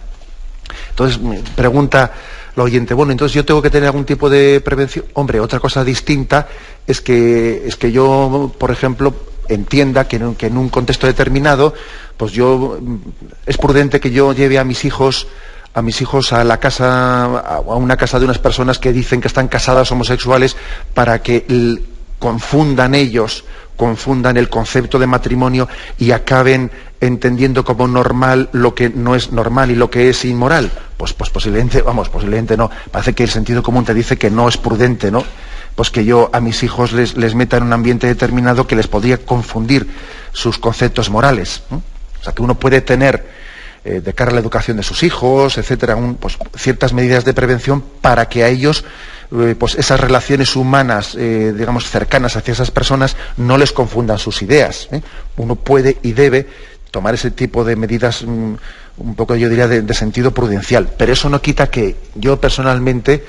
Entonces pregunta la oyente, bueno, entonces yo tengo que tener algún tipo de prevención. Hombre, otra cosa distinta es que yo, por ejemplo, entienda que en un contexto determinado, pues es prudente que yo lleve a mis hijos a la casa, a una casa de unas personas que dicen que están casadas homosexuales, para que confundan el concepto de matrimonio y acaben entendiendo como normal lo que no es normal y lo que es inmoral. Pues posiblemente no. Parece que el sentido común te dice que no es prudente, ¿no? Pues que yo a mis hijos les meta en un ambiente determinado que les podría confundir sus conceptos morales, ¿no? O sea, que uno puede tener, de cara a la educación de sus hijos, etcétera, pues ciertas medidas de prevención para que a ellos, pues esas relaciones humanas, digamos, cercanas hacia esas personas, no les confundan sus ideas, ¿eh? Uno puede y debe tomar ese tipo de medidas, un poco, yo diría, de sentido prudencial, pero eso no quita que yo personalmente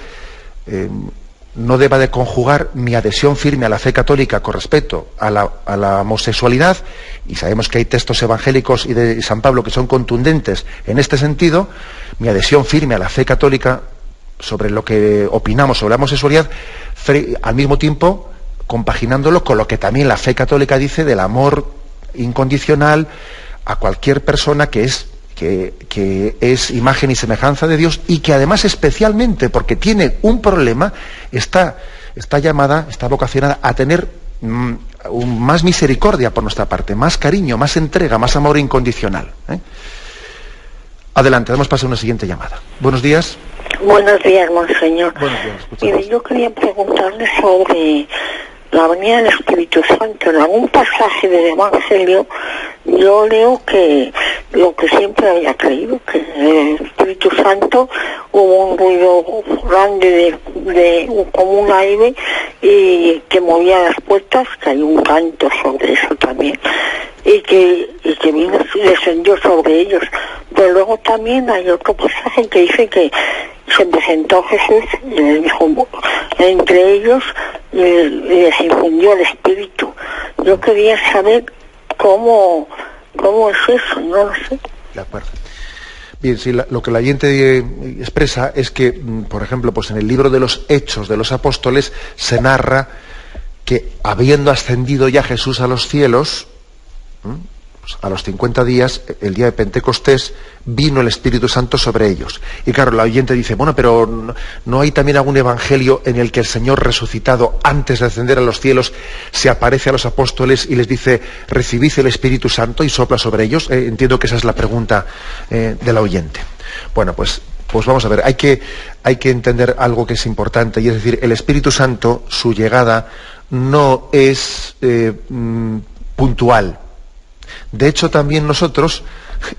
no deba de conjugar mi adhesión firme a la fe católica con respecto a la homosexualidad, y sabemos que hay textos evangélicos y de San Pablo que son contundentes en este sentido. Mi adhesión firme a la fe católica sobre lo que opinamos sobre la homosexualidad, al mismo tiempo compaginándolo con lo que también la fe católica dice del amor incondicional a cualquier persona que es imagen y semejanza de Dios, y que además, especialmente porque tiene un problema, está vocacionada a tener más misericordia por nuestra parte, más cariño, más entrega, más amor incondicional, ¿eh? Adelante, damos paso a una siguiente llamada. Buenos días. Buenos días, monseñor. Buenos días, escuchamos. Yo quería preguntarle sobre la venida del Espíritu Santo. En algún pasaje del Evangelio yo leo que lo que siempre había creído, que el Espíritu Santo, hubo un ruido grande como un aire y que movía las puertas, que hay un canto sobre eso también, y que vino y descendió sobre ellos. Pero luego también hay otro pasaje que dice que se presentó Jesús y les dijo, entre ellos les infundió el Espíritu. Yo quería saber cómo es eso, no lo sé. De acuerdo. Bien, sí, lo que la oyente expresa es que, por ejemplo, pues en el libro de los Hechos de los Apóstoles se narra que, habiendo ascendido ya Jesús a los cielos, pues a los 50 días, el día de Pentecostés, vino el Espíritu Santo sobre ellos. Y claro, la oyente dice, bueno, pero ¿no hay también algún evangelio en el que el Señor resucitado, antes de ascender a los cielos, se aparece a los apóstoles y les dice, recibid el Espíritu Santo, y sopla sobre ellos? Entiendo que esa es la pregunta de la oyente. Bueno, pues vamos a ver, hay que entender algo que es importante, y es decir, el Espíritu Santo, su llegada no es puntual. De hecho, también nosotros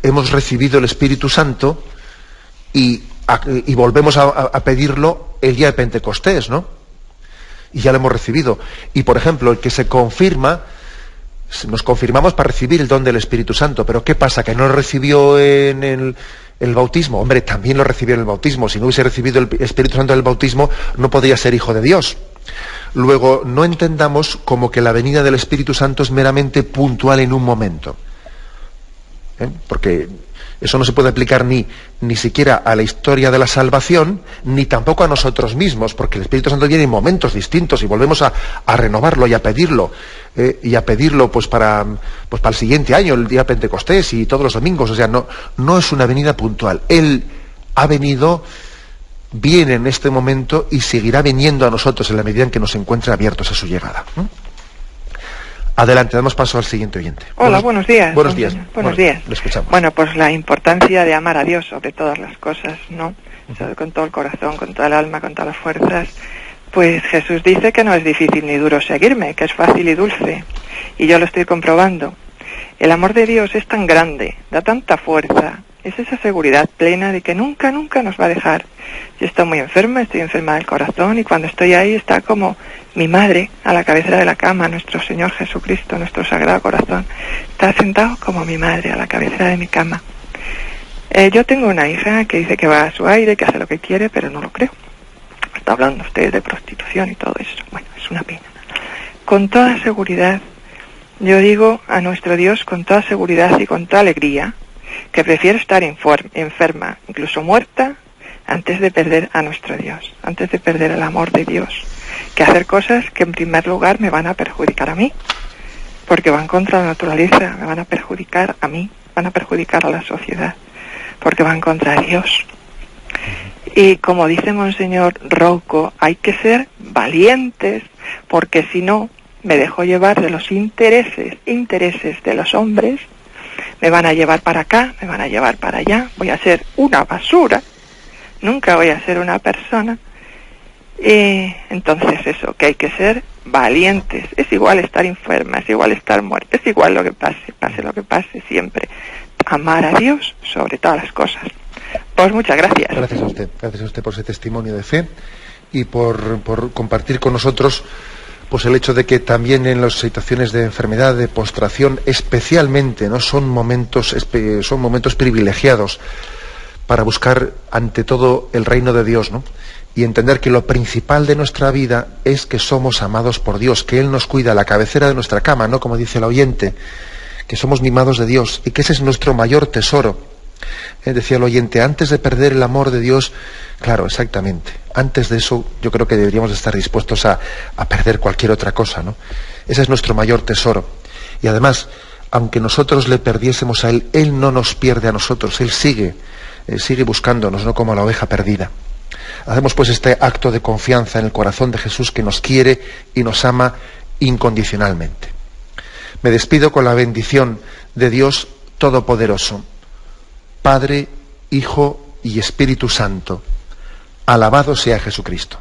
hemos recibido el Espíritu Santo y volvemos a pedirlo el día de Pentecostés, ¿no? Y ya lo hemos recibido. Y, por ejemplo, el que se confirma, nos confirmamos para recibir el don del Espíritu Santo. Pero ¿qué pasa? ¿Que no lo recibió en el bautismo? Hombre, también lo recibió en el bautismo. Si no hubiese recibido el Espíritu Santo en el bautismo, no podría ser hijo de Dios. Luego, no entendamos como que la venida del Espíritu Santo es meramente puntual en un momento, porque eso no se puede aplicar ni siquiera a la historia de la salvación, ni tampoco a nosotros mismos, porque el Espíritu Santo viene en momentos distintos y volvemos a renovarlo y a pedirlo pues para el siguiente año, el día de Pentecostés y todos los domingos. O sea, no es una venida puntual. Él ha venido, viene en este momento y seguirá viniendo a nosotros en la medida en que nos encuentre abiertos a su llegada. Adelante, damos paso al siguiente oyente. Hola, buenos días. Buenos días. Buenos días. Le escuchamos. Bueno, pues la importancia de amar a Dios sobre todas las cosas, ¿no? Con todo el corazón, con toda el alma, con todas las fuerzas, Pues Jesús dice que no es difícil ni duro seguirme, que es fácil y dulce. Y yo lo estoy comprobando. El amor de Dios es tan grande, da tanta fuerza, es esa seguridad plena de que nunca, nunca nos va a dejar. Yo estoy muy enferma, estoy enferma del corazón, y cuando estoy ahí está como mi madre a la cabecera de la cama, nuestro Señor Jesucristo, nuestro Sagrado Corazón. Está sentado como mi madre a la cabecera de mi cama. Yo tengo una hija que dice que va a su aire, que hace lo que quiere, pero no lo creo. Está hablando usted de prostitución y todo eso. Bueno, es una pena. Con toda seguridad, yo digo a nuestro Dios con toda seguridad y con toda alegría, que prefiero estar enferma, incluso muerta, antes de perder a nuestro Dios, antes de perder el amor de Dios, que hacer cosas que en primer lugar me van a perjudicar a mí, porque van contra la naturaleza, me van a perjudicar a mí, van a perjudicar a la sociedad, porque van contra Dios. Y como dice Monseñor Rouco, hay que ser valientes, porque si no, me dejo llevar de los intereses de los hombres, me van a llevar para acá, me van a llevar para allá, voy a ser una basura, nunca voy a ser una persona. Entonces eso, que hay que ser valientes, es igual estar enferma, es igual estar muerta, es igual lo que pase lo que pase, siempre amar a Dios sobre todas las cosas. Pues muchas gracias. Gracias a usted por ese testimonio de fe y por compartir con nosotros pues el hecho de que también en las situaciones de enfermedad, de postración, especialmente, ¿no?, son momentos privilegiados para buscar ante todo el reino de Dios, ¿no? Y entender que lo principal de nuestra vida es que somos amados por Dios, que Él nos cuida a la cabecera de nuestra cama, ¿no?, como dice el oyente, que somos mimados de Dios y que ese es nuestro mayor tesoro. Decía el oyente, antes de perder el amor de Dios, claro, exactamente, antes de eso yo creo que deberíamos estar dispuestos a perder cualquier otra cosa, ¿no? Ese es nuestro mayor tesoro. Y además, aunque nosotros le perdiésemos a Él, Él no nos pierde a nosotros, Él sigue buscándonos, no como la oveja perdida. Hacemos pues este acto de confianza en el corazón de Jesús, que nos quiere y nos ama incondicionalmente. Me despido con la bendición de Dios Todopoderoso, Padre, Hijo y Espíritu Santo. Alabado sea Jesucristo.